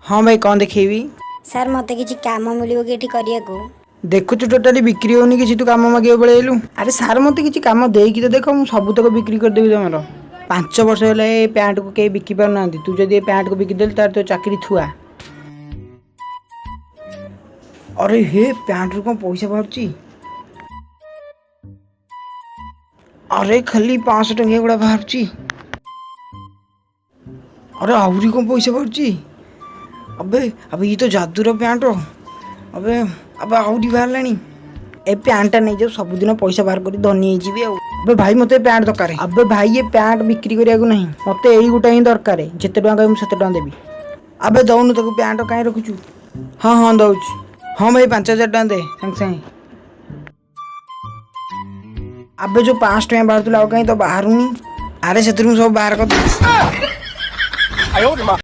हाँ भाई कौन देखेबी ସାର୍ ମୋତେ କିଛି କାମ ମିଳିବ କି ଏଠି କରିବାକୁ? ଦେଖୁଛୁ ଟୋଟାଲି ବିକ୍ରି ହଉନି କିଛି ତୁ କାମ ମାଗିବାକୁ ପଳେଇଲୁ। ଆରେ ସାର୍ ମତେ କିଛି କାମ ଦେଇକି ତ ଦେଖ ମୁଁ ସବୁତକ ବିକ୍ରି କରିଦେବି ତମର। 5 ବର୍ଷ ହେଲା ଏ ପ୍ୟାଣ୍ଟକୁ କେହି ବିକି ପାରୁନାହାନ୍ତି। ତୁ ଯଦି ଏ ପ୍ୟାଣ୍ଟକୁ ବିକିଦେଲୁ ତାର ତୋ ଚାକିରି ଥୁଆ। अरे हे पैंट कौन पैसा बाहर। अरे खाली 500 टंकिया गुड़ा बाहर। अरे आहरी कौन पैसा बाहर। अबे अबे ये तो जादूर पैंट। अबे अबे आहरी बाहर लानी। ए पैंटा नहीं जाओ सबुदिन पैसा बाहर कर धनी हो। अबे भाई मत पैंट दरकार। अबे भाई ये पैंट बिक्री करने को नहीं मत यही गोटा ही दरकार। जिते टाँग कहूँ से देवी। अबे दौनु तक पैंट कहीं रखुचु। हाँ हाँ दौच। हाँ भाई 5000 टଙ୍କା दे संगे संगे। अबे जो 5 टଙ୍କା बाहर कहीं तो बाहर नहीं। अरे से सब बाहर कर।